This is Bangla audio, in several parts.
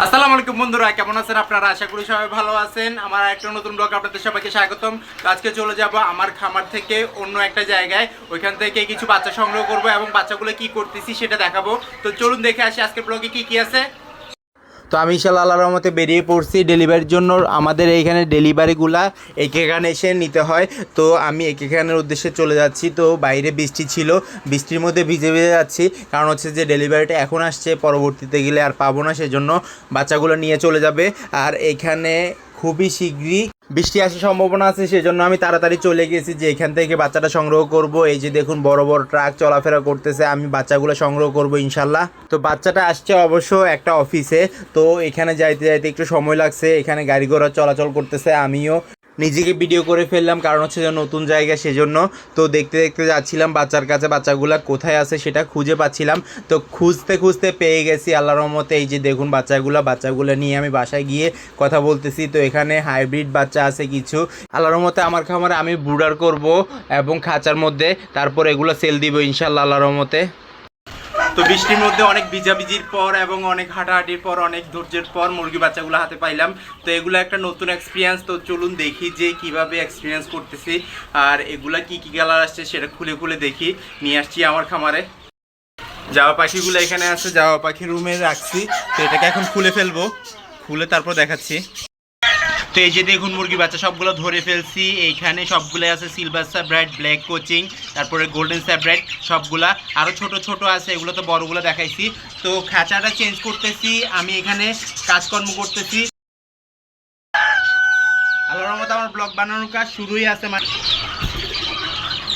আসসালামু আলাইকুম বন্ধুরা, কেমন আছেন আপনারা? আশা করি সবাই ভালো আছেন। আমার একটা নতুন ব্লগ আপনাদের সবাইকে স্বাগতম। তো আজকে চলে যাব আমার খামার থেকে অন্য একটা জায়গায়, ওইখান থেকে কিছু বাচ্চা সংগ্রহ করব এবং বাচ্চাগুলো কি করতেছি সেটা দেখাবো। তো চলুন দেখে আসি আজকের ব্লগে কি কি আছে। তো আমি ইনশাআল্লাহ আল্লাহর রহমতে বেরিয়ে পড়ছি ডেলিভারির জন্য। আমাদের এইখানে ডেলিভারিগুলা এখানে এসে নিতে হয়। তো আমি এখানের উদ্দেশ্যে চলে যাচ্ছি। তো বাইরে বৃষ্টি ছিল, বৃষ্টির মধ্যে ভিজে ভিজে যাচ্ছি, কারণ হচ্ছে যে ডেলিভারিটা এখন আসছে, পরবর্তীতে গেলে আর পাবো না, সেজন্য বাচ্চাগুলো নিয়ে চলে যাবে। আর এখানে খুবই শীঘ্রই বৃষ্টি আসার সম্ভাবনা আছে, সেজন্য আমি তাড়াতাড়ি চলে গেছি যে এখান থেকে বাচ্চাটা সংগ্রহ করব। এই যে দেখুন বড় বড় ট্রাক চলাফেরা করতেছে, আমি বাচ্চাগুলো সংগ্রহ করব ইনশাল্লাহ। তো বাচ্চাটা আসছে অবশ্য একটা অফিসে, তো এখানে যাইতে যাইতে একটু সময় লাগছে। এখানে গাড়ি ঘোড়া চলাচল করতেছে, আমিও নিজেকে ভিডিও করে ফেললাম, কারণ হচ্ছে যে নতুন জায়গা সেজন্য। তো দেখতে দেখতে যাচ্ছিলাম বাচ্চার কাছে, বাচ্চাগুলো কোথায় আছে সেটা খুঁজে পাচ্ছিলাম। তো খুঁজতে খুঁজতে পেয়ে গেছি আল্লাহর রহমতে। এই যে দেখুন বাচ্চাগুলো নিয়ে আমি বাসায় গিয়ে কথা বলতেছি। তো এখানে হাইব্রিড বাচ্চা আছে কিছু, আল্লাহর রহমতে আমার খামারে আমি ব্রুডার করব এবং খাঁচার মধ্যে, তারপর এগুলো সেল দিব ইনশাল্লাহ আল্লাহর রহমতে। তো বৃষ্টির মধ্যে অনেক ভিজাভিজির পর এবং অনেক হাঁটাহাঁটির পর, অনেক ধৈর্যের পর মুরগি বাচ্চাগুলো হাতে পাইলাম। তো এগুলো একটা নতুন এক্সপিরিয়েন্স। তো চলুন দেখি যে কিভাবে এক্সপিরিয়েন্স করতেছি, আর এগুলা কি কি কালার আসছে সেটা খুলে খুলে দেখি। নিয়ে আসছি আমার খামারে। জাওয়া পাখিগুলো এখানে আছে, জাওয়া পাখি রুমে রাখছি। তো এটাকে এখন খুলে ফেলবো, খুলে তারপর দেখাচ্ছি। তো এই যে দেখুন মুরগি বাচ্চা সবগুলো ধরে ফেলছি। এইখানে সবগুলো আছে সিলভার স্যাব্রাইট, ব্ল্যাক কোচিং, তারপরে গোল্ডেন স্যাব্রাইট সবগুলা। আরও ছোট ছোট আছে, এগুলো তো বড়গুলো দেখাইছি। তো খাঁচাটা চেঞ্জ করতেছি, আমি এখানে কাজকর্ম করতেছি। আল্লাহর রহমতে আমার ব্লগ বানানোর কাজ শুরুই আছে।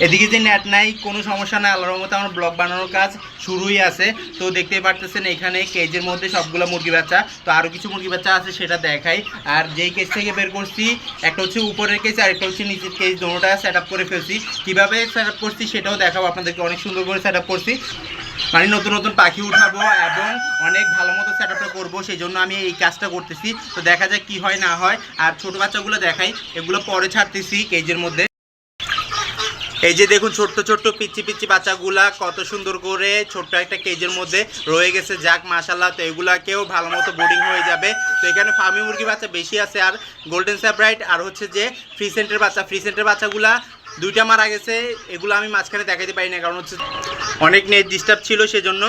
এদিকে যে নেট নাই, কোনো সমস্যা নাই, আল্লাহর রহমতে আমার ব্লগ বানানোর কাজ শুরুই আছে। তো দেখতেই পারতেছেন এখানে কেজের মধ্যে সবগুলো মুরগি বাচ্চা। তো আরও কিছু মুরগি বাচ্চা আছে সেটা দেখাই। আর যেই কেজ থেকে বের করছি, একটা হচ্ছে উপরের কেজ আর একটা হচ্ছে নিচের কেজ, দুটোটা সেট আপ করে ফেলছি। কীভাবে সেট আপ করছি সেটাও দেখাবো আপনাদেরকে। অনেক সুন্দর করে সেট আপ করছি, মানে নতুন নতুন পাখি উঠাবো এবং অনেক ভালো মতো সেট আপটা করবো, সেই জন্য আমি এই কাজটা করতেছি। তো দেখা যাক কি হয় না হয়। আর ছোটো বাচ্চাগুলো দেখাই, এগুলো পরে ছাড়তেছি কেজের মধ্যে। এই যে দেখুন ছোট্ট ছোট্ট পিচ্ছি পিচ্ছি বাচ্চাগুলা কত সুন্দর করে ছোট্ট একটা কেজের মধ্যে রয়ে গেছে, যাক মাশাল্লাহ। তো এগুলাকেও ভালো মতো বোর্ডিং হয়ে যাবে। তো এখানে ফার্মি মুরগি বাচ্চা বেশি আছে, আর গোল্ডেন স্যাব্রাইট আর হচ্ছে যে ফ্রিসেন্টের বাচ্চাগুলা দুইটা মারা গেছে। এগুলো আমি মাঝখানে দেখাতে পারি না, কারণ হচ্ছে অনেক নেট ডিস্টার্ব ছিল, সেজন্য।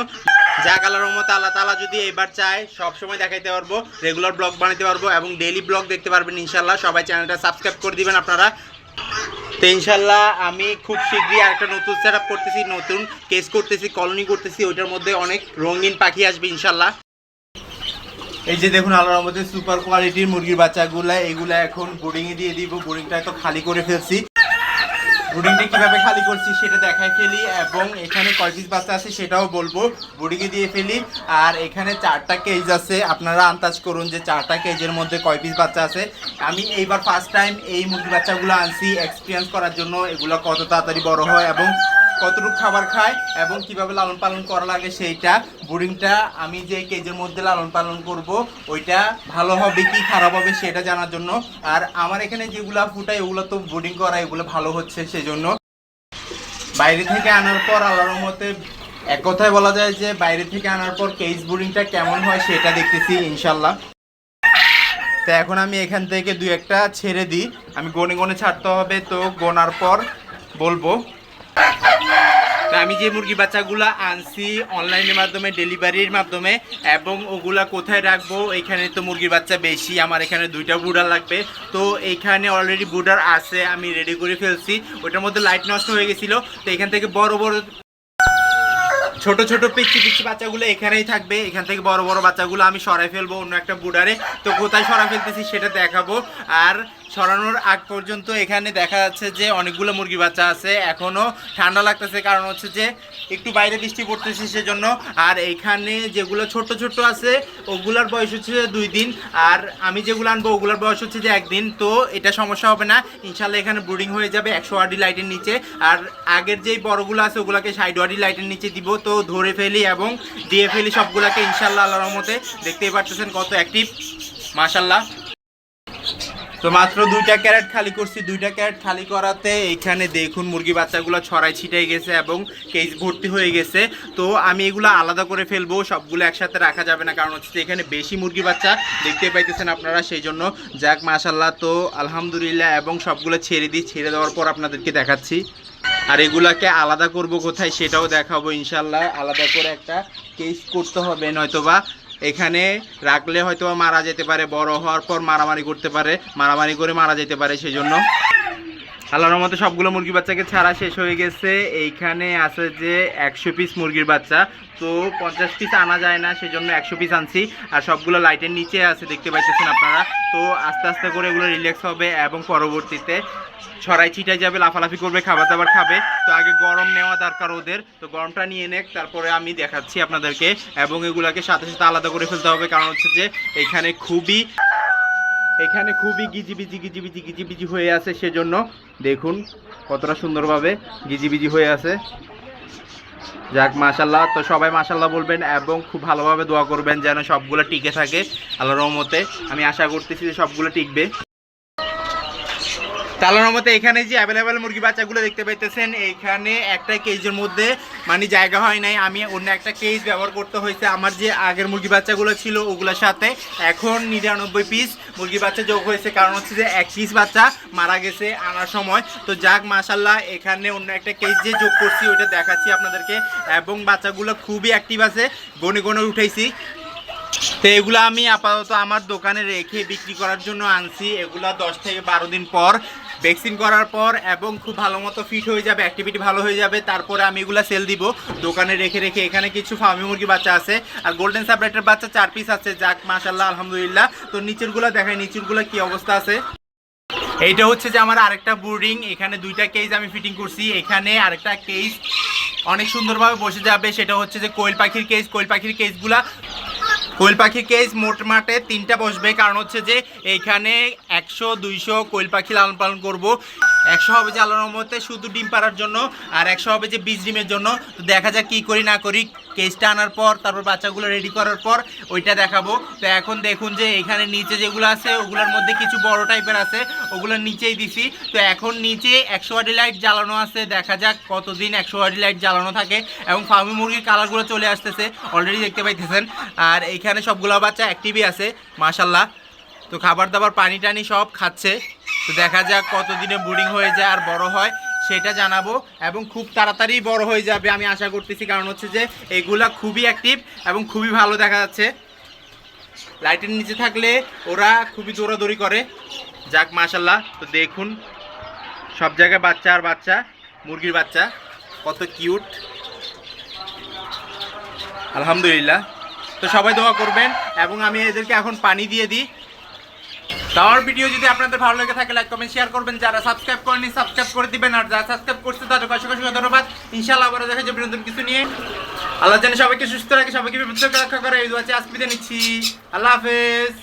যাক আল্লাহর রহমতে আল্লাহ তাআলা যদি এবার চায় সবসময় দেখাইতে পারবো, রেগুলার ব্লগ বানাতে পারবো এবং ডেইলি ব্লগ দেখতে পারবেন ইনশাল্লাহ। সবাই চ্যানেলটা সাবস্ক্রাইব করে দিবেন আপনারা। তো ইনশাল্লাহ আমি খুব শীঘ্রই আরেকটা নতুন সেট আপ করতেছি, নতুন কেস করতেছি, কলোনি করতেছি। ওইটার মধ্যে অনেক রঙিন পাখি আসবে ইনশাল্লাহ। এই যে দেখুন আল্লাহর রহমতে সুপার কোয়ালিটির মুরগির বাচ্চাগুলা, এগুলা এখন বোর্ডিংয়ে দিয়ে দিব। বোর্ডিংটা তো খালি করে ফেলছি, বোর্ডিংটা কীভাবে খালি করছি সেটা দেখাই ফেলি, এবং এখানে কয় পিস বাচ্চা আছে সেটাও বলবো, বোর্ডিংয়ে দিয়ে ফেলি। আর এখানে 4টা কেজ আছে, আপনারা আন্দাজ করুন যে 4টা কেজের মধ্যে কয় পিস বাচ্চা আছে। আমি এইবার ফার্স্ট টাইম এই মুরগি বাচ্চাগুলো আনছি এক্সপিরিয়েন্স করার জন্য, এগুলো কত তাড়াতাড়ি বড় হয় এবং কতটুকু খাবার খায় এবং কিভাবে লালন পালন করা লাগে সেইটা। বোর্ডিংটা আমি যে কেজের মধ্যে লালন পালন করব ওইটা ভালো হবে কি খারাপ হবে সেটা জানার জন্য। আর আমার এখানে যেগুলা ফুটাই ওগুলো তো বোর্ডিং করা, এগুলো ভালো হচ্ছে, সেজন্য। বাইরে থেকে আনার পর আল্লাহর রহমতে এক কথায় বলা যায় যে বাইরে থেকে আনার পর কেজ বোর্ডিংটা কেমন হয় সেটা দেখতেছি ইনশাল্লাহ। তো এখন আমি এখান থেকে 2-1টা ছেড়ে দিই, আমি গনে গনে ছাড়তে হবে, তো গোনার পর বলবো। আমি যে মুরগি বাচ্চাগুলো আনছি অনলাইনের মাধ্যমে, ডেলিভারির মাধ্যমে, এবং ওগুলা কোথায় রাখবো, এখানে তো মুরগির বাচ্চা বেশি, আমার এখানে 2টা ব্রুডার লাগবে। তো এইখানে অলরেডি ব্রুডার আছে, আমি রেডি করে ফেলছি। ওটার মধ্যে লাইট নষ্ট হয়ে গেছিলো, তো এখান থেকে বড় বড় ছোট ছোট পিচ্ছি পিচ্ছি বাচ্চাগুলো এখানেই থাকবে। এখান থেকে বড় বড় বাচ্চাগুলো আমি সরাই ফেলবো অন্য একটা ব্রুডারে। তো কোথায় সরাই ফেলতেছি সেটা দেখাবো। আর সরানোর আগ পর্যন্ত এখানে দেখা যাচ্ছে যে অনেকগুলো মুরগি বাচ্চা আছে, এখনও ঠান্ডা লাগতেছে, কারণ হচ্ছে যে একটু বাইরে বৃষ্টি পড়তেছে সেজন্য। আর এইখানে যেগুলো ছোট ছোট আছে ওগুলার বয়স হচ্ছে 2 দিন, আর আমি যেগুলো আনবো ওগুলার বয়স হচ্ছে যে 1 দিন। তো এটা সমস্যা হবে না ইনশাল্লাহ, এখানে ব্রুডিং হয়ে যাবে 100 ওয়ার্ডি লাইটের নিচে। আর আগের যেই বড়গুলো আছে ওগুলোকে 60 ওয়ার্ডি লাইটের নিচে দিব। তো ধরে ফেলি এবং দিয়ে ফেলি সবগুলোকে ইনশাল্লাহ আল্লাহর রহমতে। দেখতেই পারতেছেন কত অ্যাক্টিভ, মাশাল্লাহ। তো মাত্র 2টা ক্যারেট খালি করছি, 2টা ক্যারেট খালি করাতে এইখানে দেখুন মুরগি বাচ্চাগুলো ছড়াই ছিটাই গেছে এবং কেজ ভর্তি হয়ে গেছে। তো আমি এগুলো আলাদা করে ফেলবো, সবগুলো একসাথে রাখা যাবে না, কারণ হচ্ছে এখানে বেশি মুরগি বাচ্চা দেখতে পাইতেছেন আপনারা, সেই জন্য। যাক মাশাল্লাহ, তো আলহামদুলিল্লাহ, এবং সবগুলো ছেড়ে দিই, ছেড়ে দেওয়ার পর আপনাদেরকে দেখাচ্ছি। আর এগুলাকে আলাদা করব কোথায় সেটাও দেখাবো ইনশাল্লাহ। আলাদা করে একটা কেস করতে হবে, নয়তোবা এখানে রাখলে হয়তো মারা যেতে পারে, বড় হওয়ার পর মারামারি করতে পারে, মারামারি করে মারা যেতে পারে, সেই জন্য। আল্লাহর রহমতে সবগুলো মুরগির বাচ্চাকে ছাড়া শেষ হয়ে গেছে। এইখানে আছে যে 100 পিস মুরগির বাচ্চা, তো 50 পিস আনা যায় না, সেই জন্য 100 পিস আনছি। আর সবগুলো লাইটের নিচে আছে, দেখতে পাইতেছেন আপনারা। তো আস্তে আস্তে করে এগুলো রিল্যাক্স হবে এবং পরবর্তীতে ছড়াই ছিটাই যাবে, লাফালাফি করবে, খাবার দাবার খাবে। তো আগে গরম নেওয়া দরকার ওদের, তো গরমটা নিয়ে নেক, তারপরে আমি দেখাচ্ছি আপনাদেরকে। এবং এগুলাকে সাথে সাথে আলাদা করে ফেলতে হবে, কারণ হচ্ছে যে এখানে খুবই গিজিবিজি হয়ে আছে, সেজন্য দেখুন কতটা সুন্দরভাবে গিজিবিজি হয়ে আছে। যাক মাশাল্লাহ, তো সবাই মাশাল্লাহ বলবেন এবং খুব ভালোভাবে দোয়া করবেন যেন সবগুলো টিকে থাকে আল্লাহর রহমতে। আমি আশা করতেছি যে সবগুলো টিকবে। আল্লাহর রহমতে এখানে যে অ্যাভেলেবেল মুরগি বাচ্চাগুলো দেখতে পাইতেছেন, এইখানে একটা কেজের মধ্যে মানে জায়গা হয় নাই, আমি অন্য একটা কেজ ব্যবহার করতে হয়েছে। আমার যে আগের মুরগি বাচ্চাগুলো ছিল ওগুলোর সাথে এখন 99 পিস মুরগি বাচ্চা যোগ হয়েছে, কারণ হচ্ছে যে 1 পিস বাচ্চা মারা গেছে আনার সময়। তো যাক মাশাল্লাহ, এখানে অন্য একটা কেজ যে যোগ করছি ওইটা দেখাচ্ছি আপনাদেরকে। এবং বাচ্চাগুলো খুবই অ্যাক্টিভ আছে, গনে গনে উঠাইছি। তো এগুলো আমি আপাতত আমার দোকানে রেখে বিক্রি করার জন্য আনছি। এগুলো 10 থেকে 12 দিন পর ভ্যাকসিন করার পর এবং খুব ভালো মতো ফিট হয়ে যাবে, অ্যাক্টিভিটি ভালো হয়ে যাবে, তারপরে আমি এগুলো সেল দিব দোকানে রেখে রেখে। এখানে কিছু ফার্মি মুরগি বাচ্চা আছে আর গোল্ডেন সাপ্রেটের বাচ্চা 4 পিস আছে। যাক মাশাল্লাহ আলহামদুলিল্লাহ। তো নিচেরগুলো দেখাই, নিচেরগুলো কি অবস্থা আছে। এইটা হচ্ছে যে আমার আরেকটা বোর্ডিং, এখানে 2টা কেজ আমি ফিটিং করছি। এখানে আরেকটা কেজ অনেক সুন্দরভাবে বসে যাবে, সেটা হচ্ছে যে কোয়েল পাখির কেজ। কোয়েল পাখির কেজ মোট মাঠে 3টা বসবে, কারণ হচ্ছে যে এইখানে 100-200 কোয়েল পাখি লালন পালন করব। 100 হবে যে আল্লাহর রহমতে শুধু ডিম পাড়ার জন্য, আর 100 হবে যে বীজ ডিমের জন্য। তো দেখা যাক কী করি না করি, কেজটা আনার পর তারপর বাচ্চাগুলো রেডি করার পর ওইটা দেখাবো। তো এখন দেখুন যে এখানে নিচে যেগুলো আছে ওগুলোর মধ্যে কিছু বড় টাইপের আছে, ওগুলোর নিচেই দিছি। তো এখন নিচে 100 ওয়াটের লাইট জ্বালানো আছে, দেখা যাক কতদিন 100 ওয়াটের লাইট জ্বালানো থাকে। এবং ফার্মি মুরগির কালারগুলো চলে আসতেছে, অলরেডি দেখতে পাইতেছেন। আর এইখানে সবগুলো বাচ্চা অ্যাক্টিভই আছে মাশাল্লাহ। তো খাবার দাবার পানি টানি সব খাচ্ছে। তো দেখা যাক কতদিনে ব্রিডিং হয়ে যায় আর বড় হয় সেটা জানাবো, এবং খুব তাড়াতাড়ি বড় হয়ে যাবে আমি আশা করতেছি, কারণ হচ্ছে যে এগুলা খুবই অ্যাক্টিভ এবং খুবই ভালো দেখা যাচ্ছে। লাইটের নিচে থাকলে ওরা খুবই দৌড়াদৌড়ি করে। যাক মাশাল্লাহ, তো দেখুন সব জায়গায় বাচ্চা আর বাচ্চা, মুরগির বাচ্চা কত কিউট, আলহামদুলিল্লাহ। তো সবাই দোয়া করবেন এবং আমি এদেরকে এখন পানি দিয়ে দিই। আমার ভিডিও যদি আপনাদের ভালো লেগে থাকে লাইক কমেন্ট শেয়ার করবেন, যারা সাবস্ক্রাইব করেনি সাবস্ক্রাইব করে দিবেন, আর যারা সাবস্ক্রাইব করছে তাদের অসংখ্য ধন্যবাদ। ইনশাআল্লাহ আবার দেখা যাবে নতুন কিছু নিয়ে। আল্লাহ যেন সবাইকে সুস্থ রাখে, সবাইকে বিপদ থেকে রক্ষা করে এই দোয়া চেয়ে আজকে বিদায় নিচ্ছি। আল্লাহ হাফেজ।